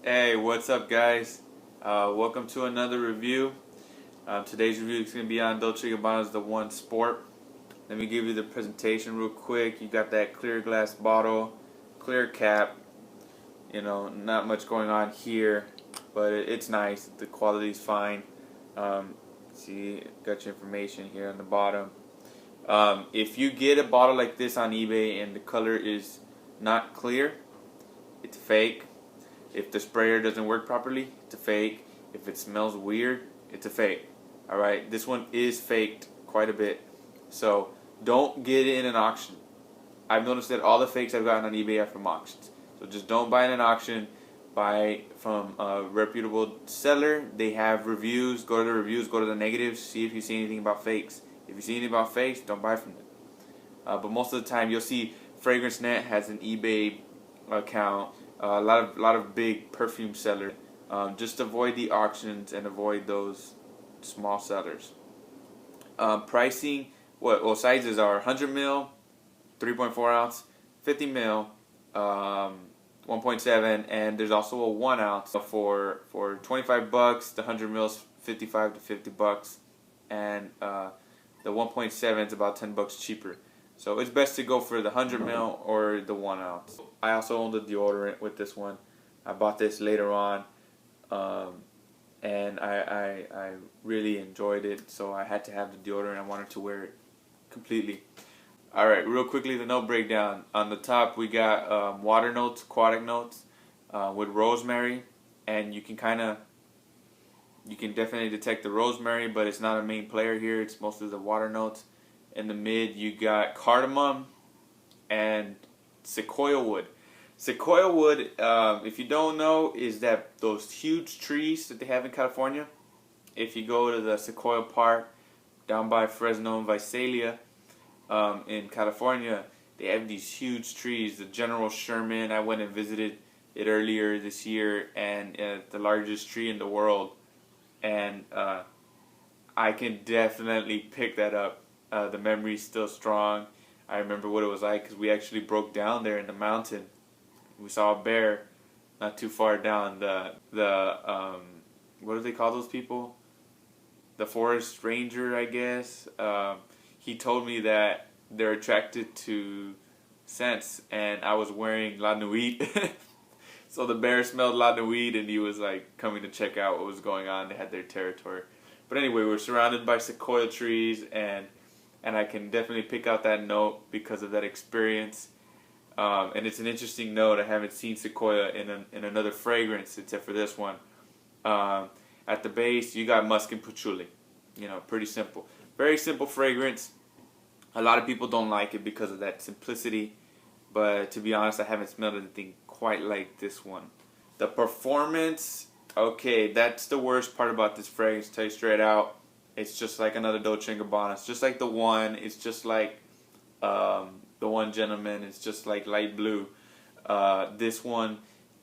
Hey, what's up, guys? Welcome to another review. Today's review is going to be on Dolce and Gabbana's TheOne Sport. Let me give you the presentation real quick. You got that clear glass bottle, clear cap. Not much going on here, but it's nice. The quality's fine. See, got your information here on the bottom. If you get a bottle like this on eBay and the color is not clear, it's fake. If the sprayer doesn't work properly, it's a fake. If it smells weird, it's a fake. Alright, this one is faked quite a bit. So don't get it in an auction. I've noticed that all the fakes I've gotten on eBay are from auctions. So just don't buy in an auction. Buy from a reputable seller. They have reviews. Go to the reviews, go to the negatives, see if you see anything about fakes. If you see anything about fakes, don't buy from them. But most of the time you'll see Fragrance Net has an eBay account. A lot of big perfume sellers. Just avoid the auctions and avoid those small sellers. Pricing, sizes are 100 ml, 3.4 ounce, 50 ml, 1.7, and there's also a 1 ounce for $25. The 100 ml 55 to $50, and the 1.7 is about $10 cheaper. So it's best to go for the 100 ml or the 1 ounce. I also own the deodorant with this one. I bought this later on, and I really enjoyed it. So I had to have the deodorant. I wanted to wear it completely. All right, real quickly, the note breakdown. On the top, we got water notes, aquatic notes, with rosemary, and you can definitely detect the rosemary, but it's not a main player here. It's mostly the water notes. In the mid, you got cardamom and sequoia wood. Sequoia wood, if you don't know, is that those huge trees that they have in California. If you go to the Sequoia Park down by Fresno and Visalia in California, they have these huge trees. The General Sherman, I went and visited it earlier this year, and the largest tree in the world. And I can definitely pick that up. The memory's still strong. I remember what it was like because we actually broke down there in the mountain. We saw a bear not too far down. What do they call those people? The forest ranger, I guess. He told me that they're attracted to scents, and I was wearing La Nuit. So the bear smelled La Nuit, and he was like coming to check out what was going on. They had their territory. But anyway, we're surrounded by sequoia trees, and I can definitely pick out that note because of that experience. And it's an interesting note. I haven't seen sequoia in another fragrance except for this one. At the base, you got musk and patchouli. Pretty simple. Very simple fragrance. A lot of people don't like it because of that simplicity. But to be honest, I haven't smelled anything quite like this one. The performance, okay, that's the worst part about this fragrance, to tell you straight out. It's just like another Dolce and Gabbana. It's just like TheOne. It's just like TheOne Gentleman. It's just like light blue. This one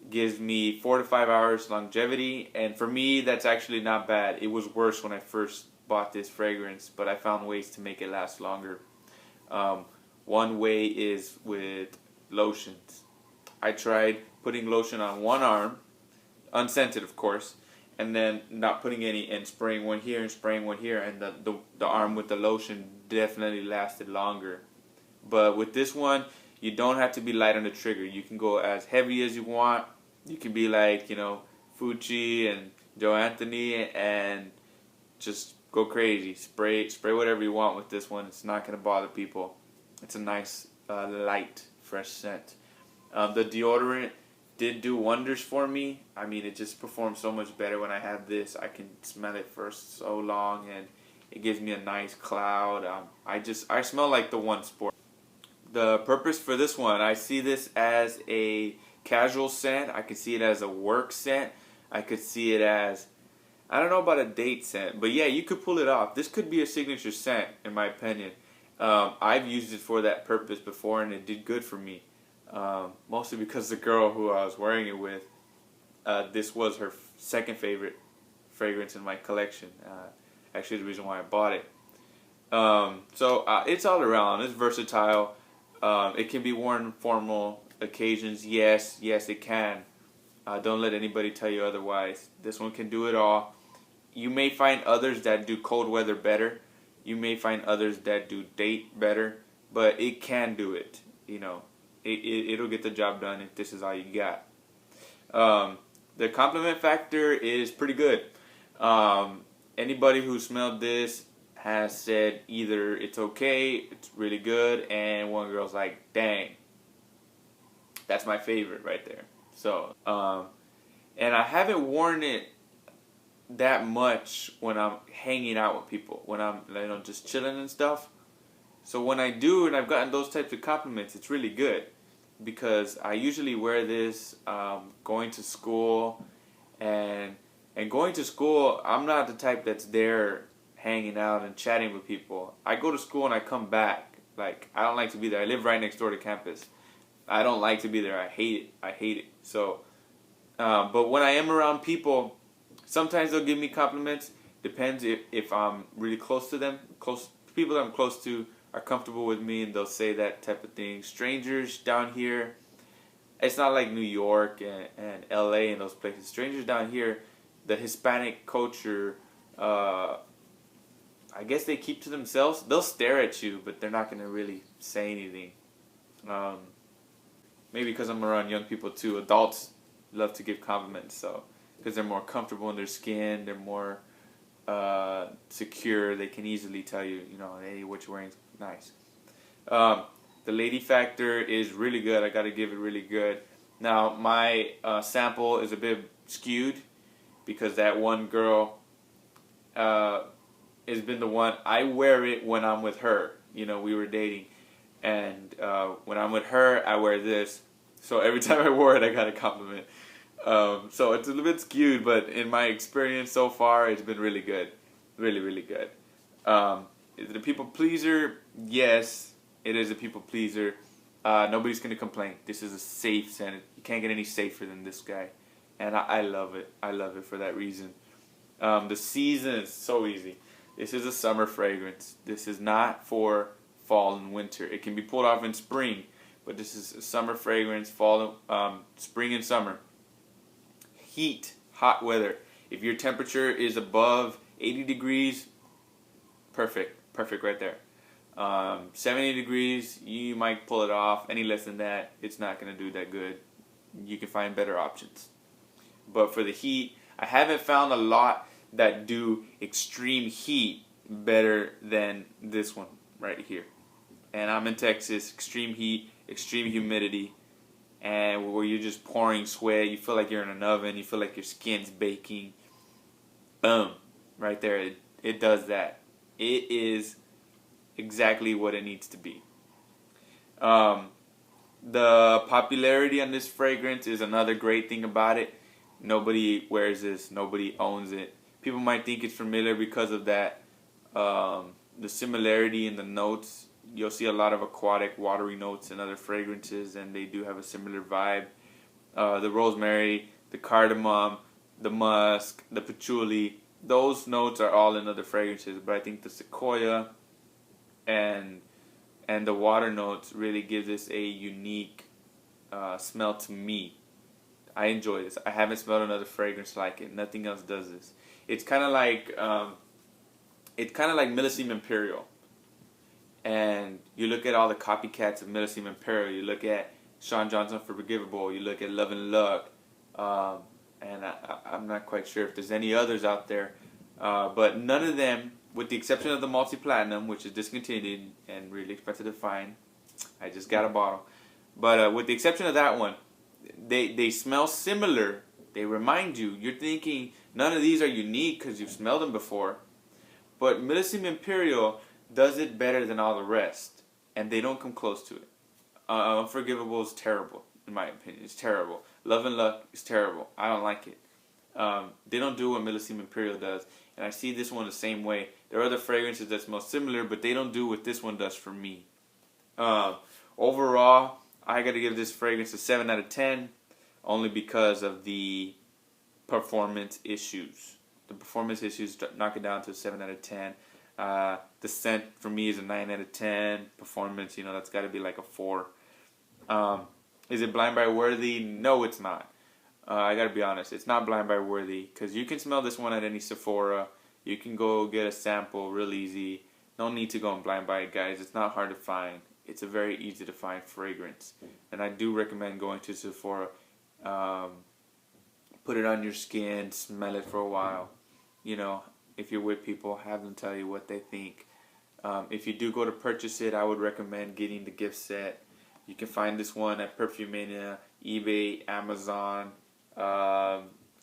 gives me 4 to 5 hours longevity, and for me, that's actually not bad. It was worse when I first bought this fragrance, but I found ways to make it last longer. One way is with lotions. I tried putting lotion on one arm, unscented of course, and then not putting any and spraying one here and spraying one here, and the arm with the lotion definitely lasted longer. But with this one, you don't have to be light on the trigger. You can go as heavy as you want. You can be like, Fucci and Joe Anthony and just go crazy. Spray whatever you want with this one. It's not going to bother people. It's a nice, light, fresh scent. The deodorant did do wonders for me. I mean, it just performs so much better when I have this. I can smell it for so long, and it gives me a nice cloud. I smell like TheOne Sport. The purpose for this one, I see this as a casual scent. I could see it as a work scent. I could see it as, I don't know about a date scent, but yeah, you could pull it off. This could be a signature scent, in my opinion. I've used it for that purpose before, and it did good for me. Mostly because the girl who I was wearing it with, this was her second favorite fragrance in my collection. Actually, the reason why I bought it. So it's all around. It's versatile. It can be worn in formal occasions. Yes, it can. Don't let anybody tell you otherwise. This one can do it all. You may find others that do cold weather better. You may find others that do date better, but it can do it. You know, it'll get the job done if this is all you got. The compliment factor is pretty good. Anybody who smelled this has said either it's okay, it's really good, and one girl's like, dang, that's my favorite right there. So, and I haven't worn it that much when I'm hanging out with people, when I'm just chilling and stuff. So when I do, and I've gotten those types of compliments, it's really good because I usually wear this going to school, and going to school, I'm not the type that's there hanging out and chatting with people. I go to school and I come back. Like, I don't like to be there. I live right next door to campus. I don't like to be there. I hate it. So, but when I am around people, sometimes they'll give me compliments. Depends if I'm really close to them. People that I'm close to are comfortable with me, and they'll say that type of thing. Strangers down here, it's not like New York and LA and those places. Strangers down here, the Hispanic culture, I guess they keep to themselves. They'll stare at you, but they're not going to really say anything. Maybe because I'm around young people too. Adults love to give compliments, so because they're more comfortable in their skin, they're more secure. They can easily tell you, hey, what you're wearing is nice. The lady factor is really good. I got to give it really good. Now my sample is a bit skewed because that one girl has been the one. I wear it when I'm with her. We were dating, and when I'm with her, I wear this. So every time I wore it, I got a compliment. So it's a little bit skewed, but in my experience so far, it's been really good. Really, really good. Is it a people pleaser? Yes, it is a people pleaser. Nobody's going to complain. This is a safe scent. You can't get any safer than this guy. And I love it. I love it for that reason. The season is so easy. This is a summer fragrance. This is not for fall and winter. It can be pulled off in spring, but this is a summer fragrance, spring and summer. Heat, hot weather. If your temperature is above 80 degrees, perfect right there. 70 degrees, you might pull it off. Any less than that, it's not going to do that good. You can find better options. But for the heat, I haven't found a lot that do extreme heat better than this one right here. And I'm in Texas, extreme heat, extreme humidity, and where you're just pouring sweat, you feel like you're in an oven, you feel like your skin's baking. Boom, right there, it does that. It is exactly what it needs to be. The popularity on this fragrance is another great thing about it. Nobody wears this, nobody owns it. People might think it's familiar because of that, the similarity in the notes. You'll see a lot of aquatic, watery notes in other fragrances, and they do have a similar vibe. The rosemary, the cardamom, the musk, the patchouli, those notes are all in other fragrances, but I think the sequoia and the water notes really give this a unique smell to me. I enjoy this. I haven't smelled another fragrance like it. Nothing else does this. It's kind of like Millesime Imperial. And you look at all the copycats of Millesime Imperial. You look at Sean Johnson for Forgivable. You look at Love and Luck. And I'm not quite sure if there's any others out there. But none of them, with the exception of the Multi-Platinum, which is discontinued and really expensive to find. I just got a bottle. But with the exception of that one, they smell similar. They remind you. You're thinking none of these are unique because you've smelled them before. But Millesime Imperial does it better than all the rest. And they don't come close to it. Unforgivable is terrible, in my opinion. It's terrible. Love and Luck is terrible. I don't like it. They don't do what Millesime Imperial does. And I see this one the same way. There are other fragrances that smell similar, but they don't do what this one does for me. Overall, I got to give this fragrance a 7 out of 10, only because of the performance issues. The performance issues knock it down to a 7 out of 10. The scent for me is a 9 out of 10. Performance, that's got to be like a 4. Is it blind buy worthy? No, it's not. I gotta be honest, it's not blind buy worthy because you can smell this one at any Sephora. You can go get a sample real easy. No need to go and blind buy it, guys. It's not hard to find. It's a very easy to find fragrance, and I do recommend going to Sephora. Put it on your skin, smell it for a while. You know, if you're with people, have them tell you what they think. If you do go to purchase it, I would recommend getting the gift set. You can find this one at Perfumania, eBay, Amazon,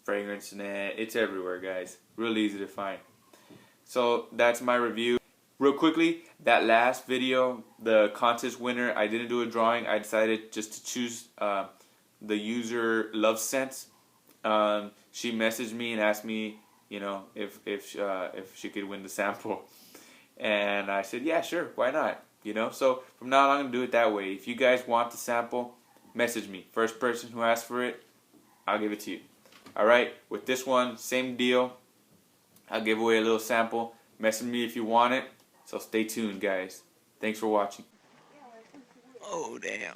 Fragrance Net. It's everywhere, guys. Real easy to find. So that's my review. Real quickly, that last video, the contest winner, I didn't do a drawing. I decided just to choose the user Love Sense. She messaged me and asked me, you know, if she could win the sample, and I said, yeah, sure, why not? You know, so from now on, I'm gonna do it that way. If you guys want the sample, message me. First person who asks for it, I'll give it to you. All right. With this one, same deal. I'll give away a little sample. Message me if you want it. So stay tuned, guys. Thanks for watching. Oh, damn.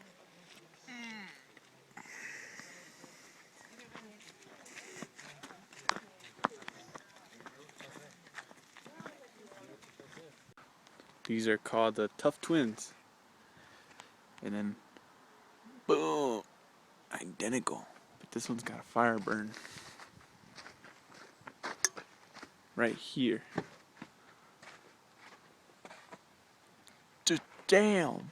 These are called the Tough Twins. And then, boom, identical. But this one's got a fire burn right here. Just damn.